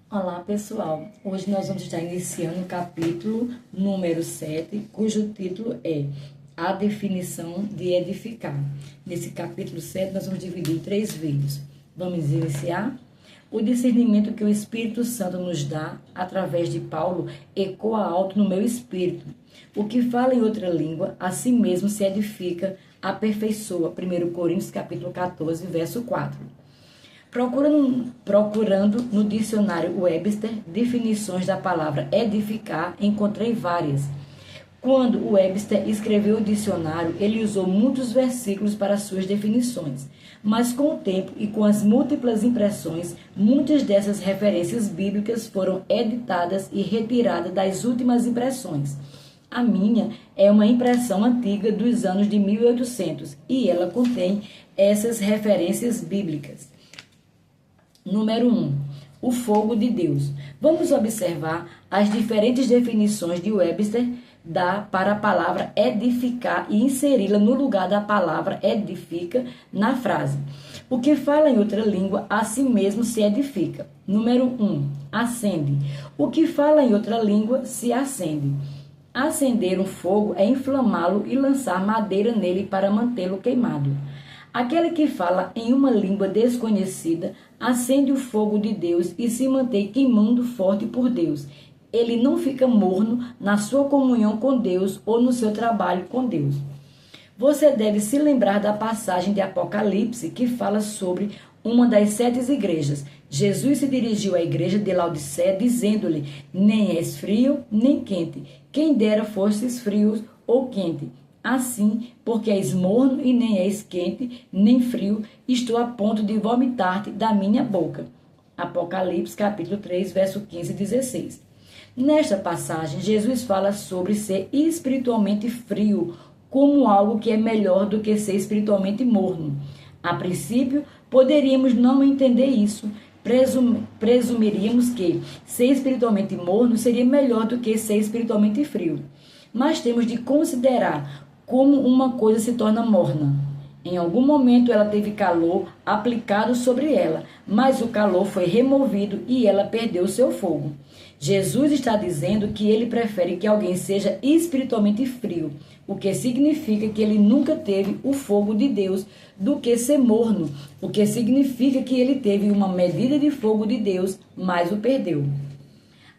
Olá, pessoal. Hoje nós vamos estar iniciando o capítulo número 7, cujo título é A Definição de Edificar. Nesse capítulo 7, nós vamos dividir em 3 vídeos. Vamos iniciar? O discernimento que o Espírito Santo nos dá, através de Paulo, ecoa alto no meu espírito. O que fala em outra língua, a si mesmo se edifica, aperfeiçoa. 1 Coríntios, capítulo 14, verso 4. Procurando no dicionário Webster definições da palavra edificar, encontrei várias. Quando o Webster escreveu o dicionário, ele usou muitos versículos para suas definições. Mas com o tempo e com as múltiplas impressões, muitas dessas referências bíblicas foram editadas e retiradas das últimas impressões. A minha é uma impressão antiga dos anos de 1800 e ela contém essas referências bíblicas. Número 1. O fogo de Deus. Vamos observar as diferentes definições de Webster para a palavra edificar e inseri-la no lugar da palavra edifica na frase. O que fala em outra língua, a si mesmo se edifica. Número 1. Acende. O que fala em outra língua, se acende. Acender um fogo é inflamá-lo e lançar madeira nele para mantê-lo queimado. Aquele que fala em uma língua desconhecida acende o fogo de Deus e se mantém queimando forte por Deus. Ele não fica morno na sua comunhão com Deus ou no seu trabalho com Deus. Você deve se lembrar da passagem de Apocalipse que fala sobre uma das 7 igrejas. Jesus se dirigiu à igreja de Laodiceia dizendo-lhe: nem és frio nem quente. Quem dera fosses frios ou quente. Assim, porque és morno e nem és quente, nem frio, estou a ponto de vomitar-te da minha boca. Apocalipse, capítulo 3, verso 15 e 16. Nesta passagem, Jesus fala sobre ser espiritualmente frio, como algo que é melhor do que ser espiritualmente morno. A princípio, poderíamos não entender isso. Presumiríamos que ser espiritualmente morno seria melhor do que ser espiritualmente frio. Mas temos de considerar como uma coisa se torna morna. Em algum momento ela teve calor aplicado sobre ela, mas o calor foi removido e ela perdeu seu fogo. Jesus está dizendo que ele prefere que alguém seja espiritualmente frio, o que significa que ele nunca teve o fogo de Deus, do que ser morno, o que significa que ele teve uma medida de fogo de Deus, mas o perdeu.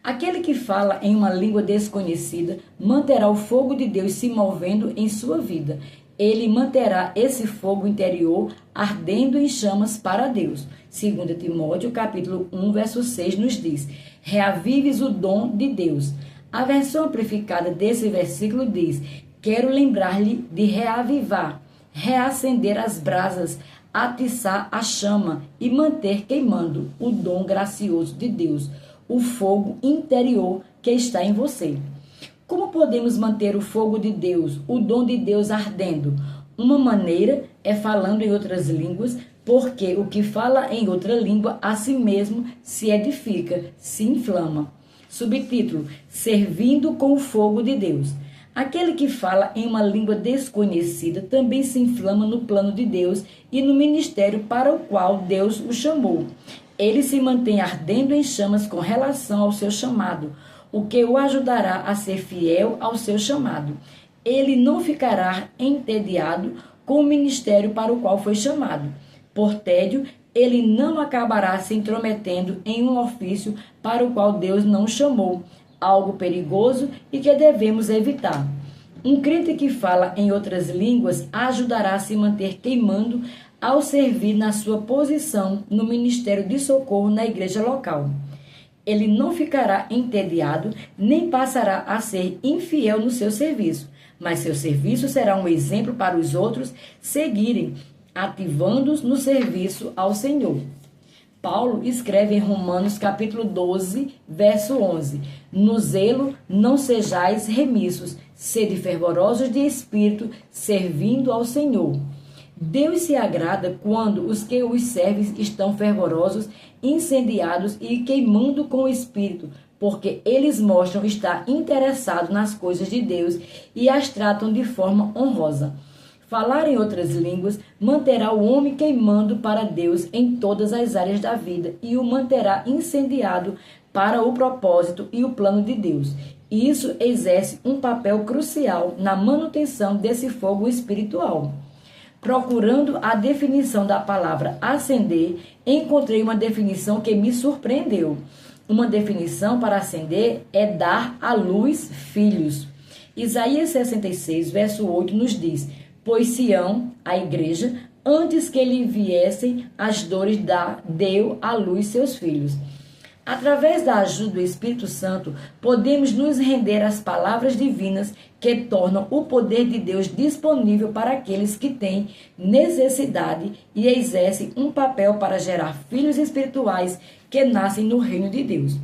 Aquele que fala em uma língua desconhecida manterá o fogo de Deus se movendo em sua vida. Ele manterá esse fogo interior ardendo em chamas para Deus. 2 Timóteo, capítulo 1, verso 6 nos diz: reavives o dom de Deus. A versão amplificada desse versículo diz: quero lembrar-lhe de reavivar, reacender as brasas, atiçar a chama e manter queimando o dom gracioso de Deus, o fogo interior que está em você. Como podemos manter o fogo de Deus, o dom de Deus ardendo? Uma maneira é falando em outras línguas, porque o que fala em outra língua a si mesmo se edifica, se inflama. Subtítulo: servindo com o fogo de Deus. Aquele que fala em uma língua desconhecida também se inflama no plano de Deus e no ministério para o qual Deus o chamou. Ele se mantém ardendo em chamas com relação ao seu chamado, o que o ajudará a ser fiel ao seu chamado. Ele não ficará entediado com o ministério para o qual foi chamado. Por tédio, ele não acabará se intrometendo em um ofício para o qual Deus não o chamou, algo perigoso e que devemos evitar. Um crente que fala em outras línguas ajudará a se manter queimando ao servir na sua posição no ministério de socorro na igreja local. Ele não ficará entediado, nem passará a ser infiel no seu serviço, mas seu serviço será um exemplo para os outros seguirem, ativando-os no serviço ao Senhor. Paulo escreve em Romanos capítulo 12, verso 11: no zelo não sejais remissos, sede fervorosos de espírito, servindo ao Senhor. Deus se agrada quando os que os servem estão fervorosos, incendiados e queimando com o Espírito, porque eles mostram estar interessados nas coisas de Deus e as tratam de forma honrosa. Falar em outras línguas manterá o homem queimando para Deus em todas as áreas da vida e o manterá incendiado para o propósito e o plano de Deus. Isso exerce um papel crucial na manutenção desse fogo espiritual. Procurando a definição da palavra acender, encontrei uma definição que me surpreendeu. Uma definição para acender é dar à luz filhos. Isaías 66, verso 8 nos diz: pois Sião, a igreja, antes que lhe viessem as dores, deu à luz seus filhos. Através da ajuda do Espírito Santo, podemos nos render às palavras divinas que tornam o poder de Deus disponível para aqueles que têm necessidade e exercem um papel para gerar filhos espirituais que nascem no reino de Deus.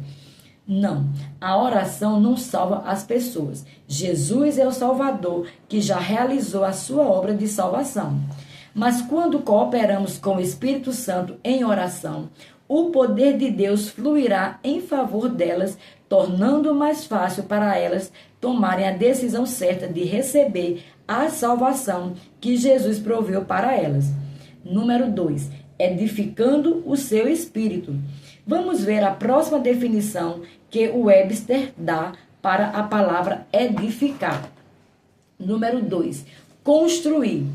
Não, a oração não salva as pessoas. Jesus é o Salvador que já realizou a sua obra de salvação. Mas quando cooperamos com o Espírito Santo em oração, o poder de Deus fluirá em favor delas, tornando mais fácil para elas tomarem a decisão certa de receber a salvação que Jesus proveu para elas. Número 2. Edificando o seu espírito. Vamos ver a próxima definição que o Webster dá para a palavra edificar. Número 2. Construir.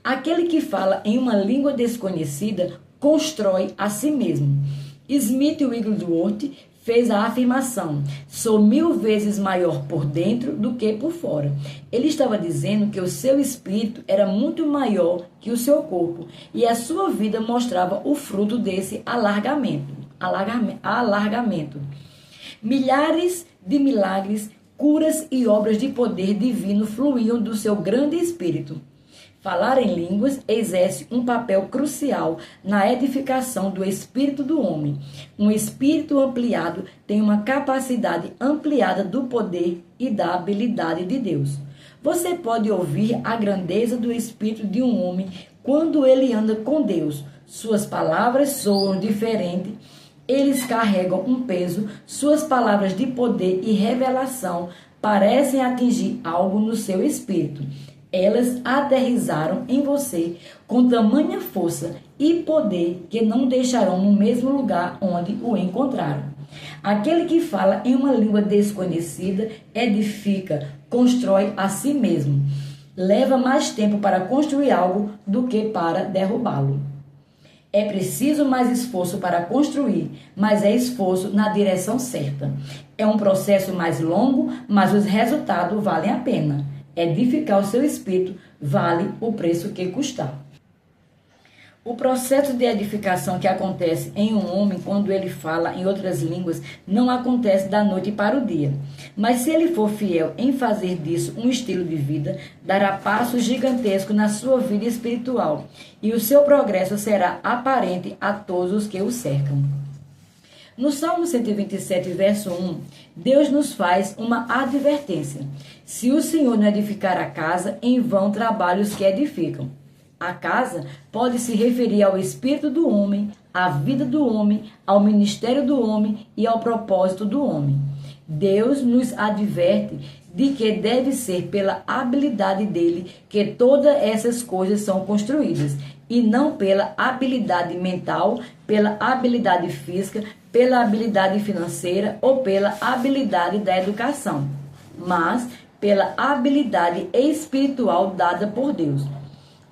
Aquele que fala em uma língua desconhecida constrói a si mesmo. Smith Wigglesworth fez a afirmação: sou 1000 vezes maior por dentro do que por fora. Ele estava dizendo que o seu espírito era muito maior que o seu corpo e a sua vida mostrava o fruto desse alargamento. Milhares de milagres, curas e obras de poder divino fluíam do seu grande espírito. Falar em línguas exerce um papel crucial na edificação do espírito do homem. Um espírito ampliado tem uma capacidade ampliada do poder e da habilidade de Deus. Você pode ouvir a grandeza do espírito de um homem quando ele anda com Deus. Suas palavras soam diferente, eles carregam um peso, suas palavras de poder e revelação parecem atingir algo no seu espírito. Elas aterrizaram em você com tamanha força e poder que não deixarão no mesmo lugar onde o encontraram. Aquele que fala em uma língua desconhecida edifica, constrói a si mesmo. Leva mais tempo para construir algo do que para derrubá-lo. É preciso mais esforço para construir, mas é esforço na direção certa. É um processo mais longo, mas os resultados valem a pena. Edificar o seu espírito vale o preço que custar. O processo de edificação que acontece em um homem quando ele fala em outras línguas não acontece da noite para o dia. Mas se ele for fiel em fazer disso um estilo de vida, dará passos gigantescos na sua vida espiritual e o seu progresso será aparente a todos os que o cercam. No Salmo 127, verso 1, Deus nos faz uma advertência. Se o Senhor não edificar a casa, em vão trabalham os que edificam. A casa pode se referir ao espírito do homem, à vida do homem, ao ministério do homem e ao propósito do homem. Deus nos adverte de que deve ser pela habilidade dele que todas essas coisas são construídas, e não pela habilidade mental, pela habilidade física, pela habilidade financeira ou pela habilidade da educação, mas pela habilidade espiritual dada por Deus.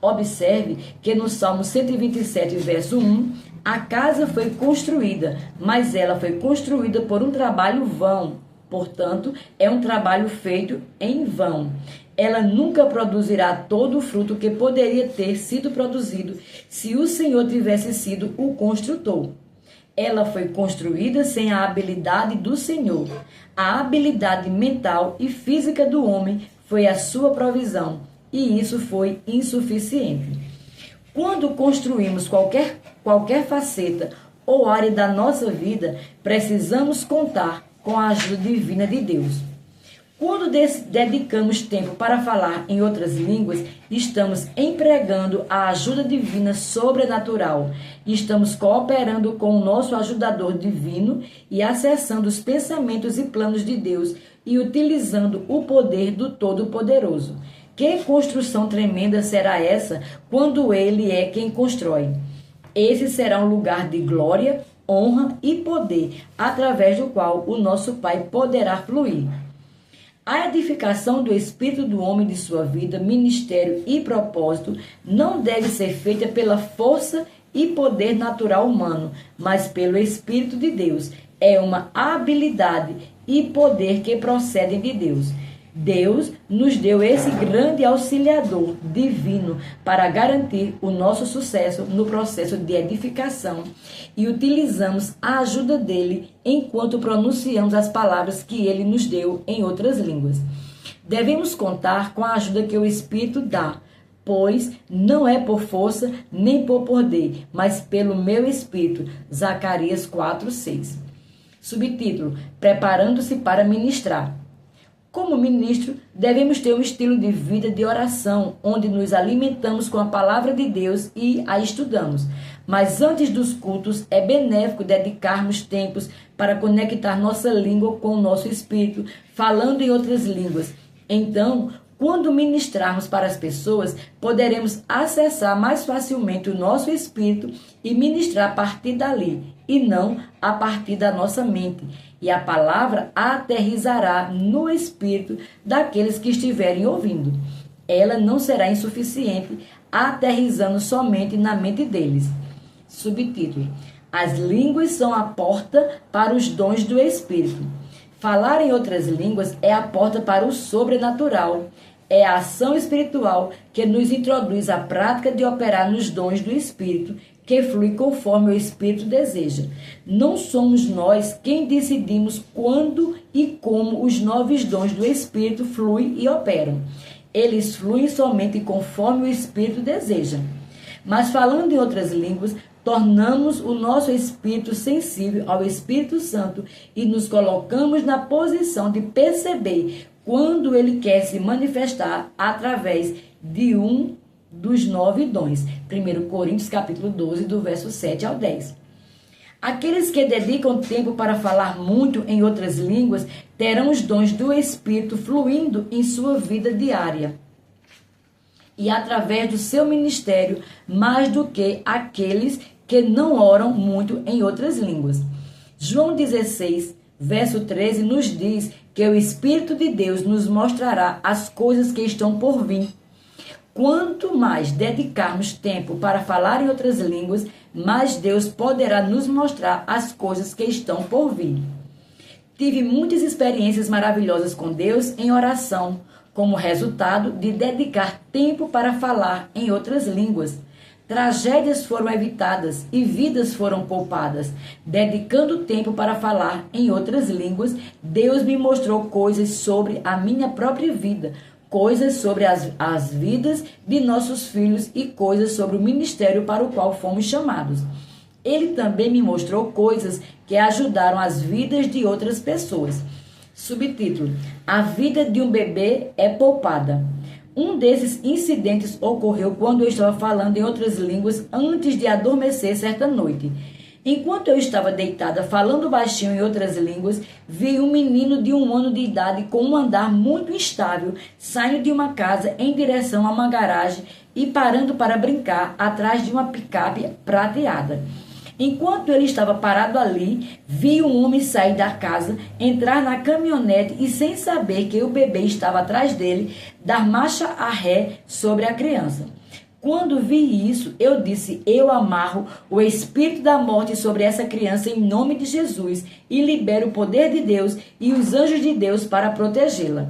Observe que no Salmo 127, verso 1, a casa foi construída, mas ela foi construída por um trabalho vão. Portanto, é um trabalho feito em vão. Ela nunca produzirá todo o fruto que poderia ter sido produzido se o Senhor tivesse sido o construtor. Ela foi construída sem a habilidade do Senhor. A habilidade mental e física do homem foi a sua provisão, e isso foi insuficiente. Quando construímos qualquer faceta ou área da nossa vida, precisamos contar com a ajuda divina de Deus. Quando dedicamos tempo para falar em outras línguas, estamos empregando a ajuda divina sobrenatural. Estamos cooperando com o nosso ajudador divino e acessando os pensamentos e planos de Deus e utilizando o poder do Todo-Poderoso. Que construção tremenda será essa quando Ele é quem constrói? Esse será um lugar de glória, honra e poder, através do qual o nosso Pai poderá fluir. A edificação do espírito do homem de sua vida, ministério e propósito não deve ser feita pela força e poder natural humano, mas pelo Espírito de Deus. É uma habilidade e poder que procedem de Deus. Deus nos deu esse grande auxiliador divino para garantir o nosso sucesso no processo de edificação e utilizamos a ajuda dele enquanto pronunciamos as palavras que ele nos deu em outras línguas. Devemos contar com a ajuda que o Espírito dá, pois não é por força nem por poder, mas pelo meu Espírito. Zacarias 4:6. Subtítulo: Preparando-se para ministrar. Como ministro, devemos ter um estilo de vida de oração, onde nos alimentamos com a palavra de Deus e a estudamos. Mas antes dos cultos, é benéfico dedicarmos tempos para conectar nossa língua com o nosso espírito, falando em outras línguas. Então, quando ministrarmos para as pessoas, poderemos acessar mais facilmente o nosso espírito e ministrar a partir dali, e não a partir da nossa mente. E a palavra aterrissará no espírito daqueles que estiverem ouvindo. Ela não será insuficiente, aterrissando somente na mente deles. Subtítulo: As línguas são a porta para os dons do Espírito. Falar em outras línguas é a porta para o sobrenatural. É a ação espiritual que nos introduz à prática de operar nos dons do Espírito, que flui conforme o Espírito deseja. Não somos nós quem decidimos quando e como os novos dons do Espírito fluem e operam. Eles fluem somente conforme o Espírito deseja. Mas falando em outras línguas, tornamos o nosso espírito sensível ao Espírito Santo e nos colocamos na posição de perceber quando ele quer se manifestar através de um dos 9 dons. 1 Coríntios capítulo 12, do verso 7 ao 10. Aqueles que dedicam tempo para falar muito em outras línguas terão os dons do Espírito fluindo em sua vida diária e através do seu ministério, mais do que aqueles que não oram muito em outras línguas. João 16, verso 13 nos diz que o Espírito de Deus nos mostrará as coisas que estão por vir. Quanto mais dedicarmos tempo para falar em outras línguas, mais Deus poderá nos mostrar as coisas que estão por vir. Tive muitas experiências maravilhosas com Deus em oração, como resultado de dedicar tempo para falar em outras línguas. Tragédias foram evitadas e vidas foram poupadas. Dedicando tempo para falar em outras línguas, Deus me mostrou coisas sobre a minha própria vida, coisas sobre as vidas de nossos filhos e coisas sobre o ministério para o qual fomos chamados. Ele também me mostrou coisas que ajudaram as vidas de outras pessoas. Subtítulo: A vida de um bebê é poupada. Um desses incidentes ocorreu quando eu estava falando em outras línguas antes de adormecer certa noite. Enquanto eu estava deitada falando baixinho em outras línguas, vi um menino de 1 ano de idade com um andar muito instável saindo de uma casa em direção a uma garagem e parando para brincar atrás de uma picape prateada. Enquanto ele estava parado ali, vi um homem sair da casa, entrar na caminhonete e, sem saber que o bebê estava atrás dele, dar marcha a ré sobre a criança. Quando vi isso, eu disse: eu amarro o espírito da morte sobre essa criança em nome de Jesus e libero o poder de Deus e os anjos de Deus para protegê-la.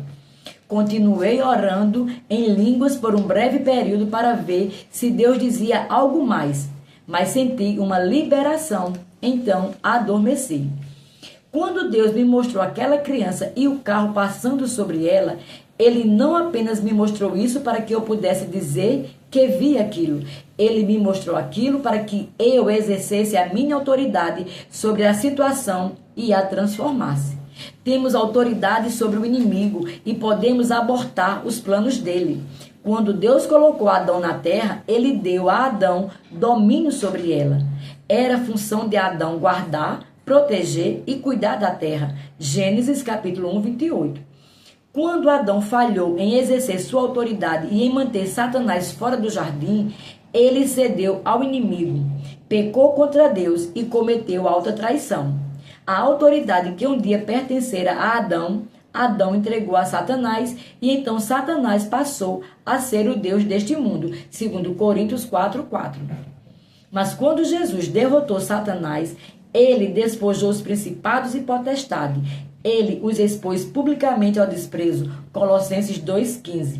Continuei orando em línguas por um breve período para ver se Deus dizia algo mais, mas senti uma liberação, então adormeci. Quando Deus me mostrou aquela criança e o carro passando sobre ela, Ele não apenas me mostrou isso para que eu pudesse dizer que vi aquilo. Ele me mostrou aquilo para que eu exercesse a minha autoridade sobre a situação e a transformasse. Temos autoridade sobre o inimigo e podemos abortar os planos dele. Quando Deus colocou Adão na terra, ele deu a Adão domínio sobre ela. Era função de Adão guardar, proteger e cuidar da terra. Gênesis capítulo 1, 28. Quando Adão falhou em exercer sua autoridade e em manter Satanás fora do jardim, ele cedeu ao inimigo, pecou contra Deus e cometeu alta traição. A autoridade que um dia pertencera a Adão, Adão entregou a Satanás e então Satanás passou a ser o Deus deste mundo, segundo Coríntios 4:4. Mas quando Jesus derrotou Satanás, ele despojou os principados e potestades. Ele os expôs publicamente ao desprezo. Colossenses 2:15.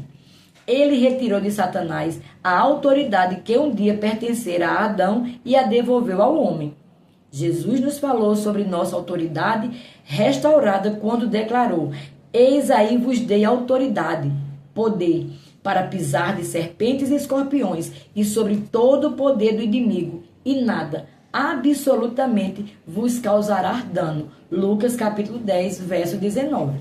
Ele retirou de Satanás a autoridade que um dia pertencera a Adão e a devolveu ao homem. Jesus nos falou sobre nossa autoridade restaurada quando declarou: eis aí vos dei autoridade, poder, para pisar de serpentes e escorpiões e sobre todo o poder do inimigo, e nada, absolutamente, vos causará dano. Lucas capítulo 10, verso 19.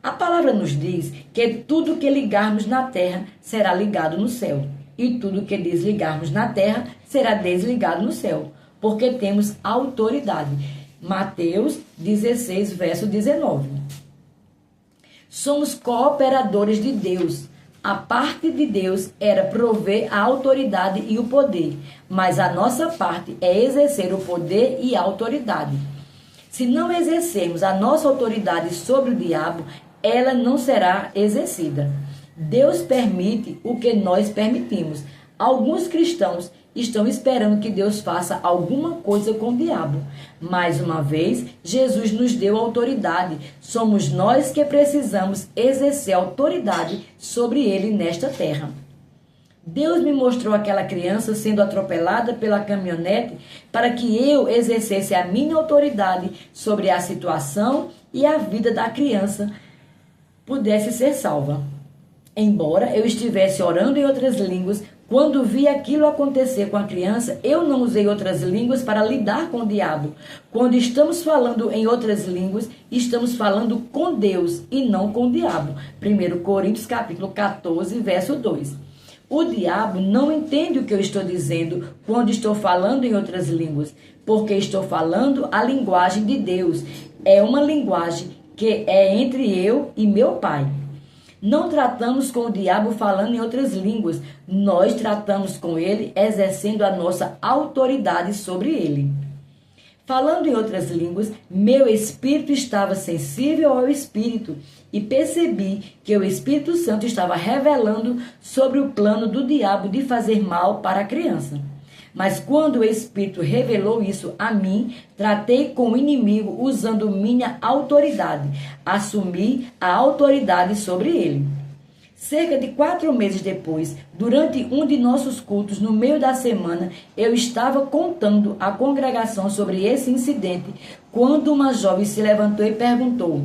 A palavra nos diz que tudo que ligarmos na terra será ligado no céu, e tudo que desligarmos na terra será desligado no céu, porque temos autoridade. Mateus 16, verso 19. Somos cooperadores de Deus. A parte de Deus era prover a autoridade e o poder, mas a nossa parte é exercer o poder e a autoridade. Se não exercermos a nossa autoridade sobre o diabo, ela não será exercida. Deus permite o que nós permitimos. Alguns cristãos estão esperando que Deus faça alguma coisa com o diabo. Mais uma vez, Jesus nos deu autoridade. Somos nós que precisamos exercer autoridade sobre ele nesta terra. Deus me mostrou aquela criança sendo atropelada pela caminhonete para que eu exercesse a minha autoridade sobre a situação e a vida da criança pudesse ser salva. Embora eu estivesse orando em outras línguas, quando vi aquilo acontecer com a criança, eu não usei outras línguas para lidar com o diabo. Quando estamos falando em outras línguas, estamos falando com Deus e não com o diabo. 1 Coríntios capítulo 14, verso 2. O diabo não entende o que eu estou dizendo quando estou falando em outras línguas, porque estou falando a linguagem de Deus. É uma linguagem que é entre eu e meu Pai. Não tratamos com o diabo falando em outras línguas. Nós tratamos com ele exercendo a nossa autoridade sobre ele. Falando em outras línguas, meu espírito estava sensível ao Espírito e percebi que o Espírito Santo estava revelando sobre o plano do diabo de fazer mal para a criança. Mas quando o Espírito revelou isso a mim, tratei com o inimigo usando minha autoridade. Assumi a autoridade sobre ele. Cerca de 4 meses depois, durante um de nossos cultos, no meio da semana, eu estava contando à congregação sobre esse incidente, quando uma jovem se levantou e perguntou: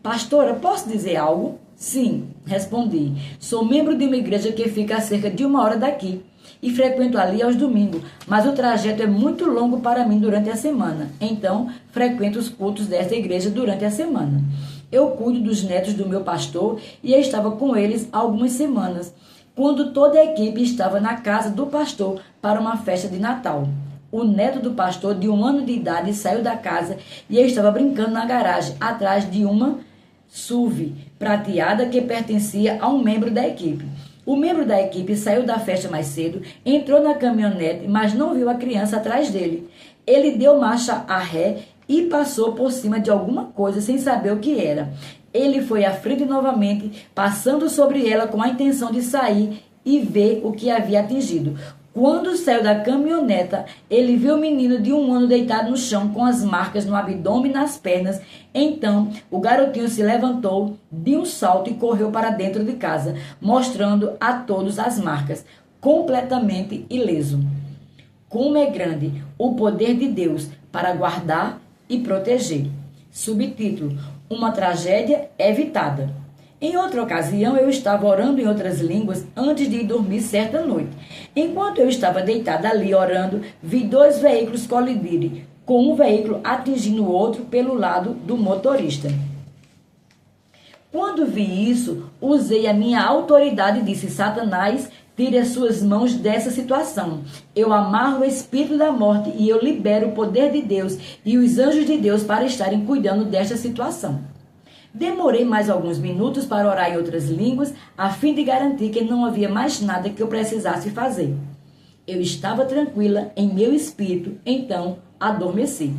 pastora, posso dizer algo? Sim, respondi. Sou membro de uma igreja que fica a cerca de 1 hora daqui e frequento ali aos domingos, mas o trajeto é muito longo para mim durante a semana. Então, frequento os cultos desta igreja durante a semana. Eu cuido dos netos do meu pastor e eu estava com eles há algumas semanas, quando toda a equipe estava na casa do pastor para uma festa de Natal. O neto do pastor, de 1 ano de idade, saiu da casa e eu estava brincando na garagem, atrás de uma SUV prateada que pertencia a um membro da equipe. O membro da equipe saiu da festa mais cedo, entrou na caminhonete, mas não viu a criança atrás dele. Ele deu marcha a ré e passou por cima de alguma coisa sem saber o que era. Ele foi à frente novamente, passando sobre ela com a intenção de sair e ver o que havia atingido. Quando saiu da caminhoneta, ele viu o menino de 1 ano deitado no chão com as marcas no abdômen e nas pernas. Então, o garotinho se levantou de um salto e correu para dentro de casa, mostrando a todos as marcas, completamente ileso. Como é grande o poder de Deus para guardar e proteger. Subtítulo: uma tragédia evitada. Em outra ocasião, eu estava orando em outras línguas antes de ir dormir certa noite. Enquanto eu estava deitada ali orando, vi 2 veículos colidirem, com um veículo atingindo o outro pelo lado do motorista. Quando vi isso, usei a minha autoridade e disse: Satanás, tire as suas mãos dessa situação. Eu amarro o espírito da morte e eu libero o poder de Deus e os anjos de Deus para estarem cuidando desta situação. Demorei mais alguns minutos para orar em outras línguas, a fim de garantir que não havia mais nada que eu precisasse fazer. Eu estava tranquila em meu espírito, então adormeci.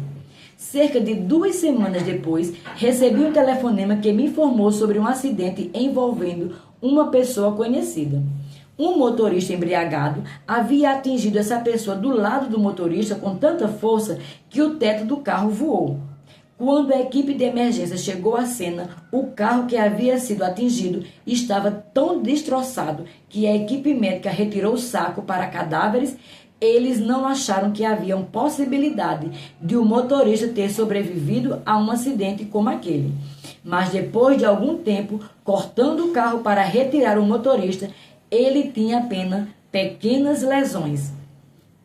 Cerca de 2 semanas depois, recebi um telefonema que me informou sobre um acidente envolvendo uma pessoa conhecida. Um motorista embriagado havia atingido essa pessoa do lado do motorista com tanta força que o teto do carro voou. Quando a equipe de emergência chegou à cena, o carro que havia sido atingido estava tão destroçado que a equipe médica retirou o saco para cadáveres. Eles não acharam que havia possibilidade de o motorista ter sobrevivido a um acidente como aquele. Mas depois de algum tempo, cortando o carro para retirar o motorista, ele tinha apenas pequenas lesões.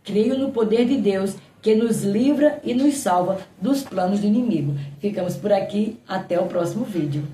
Creio no poder de Deus que nos livra e nos salva dos planos do inimigo. Ficamos por aqui, até o próximo vídeo.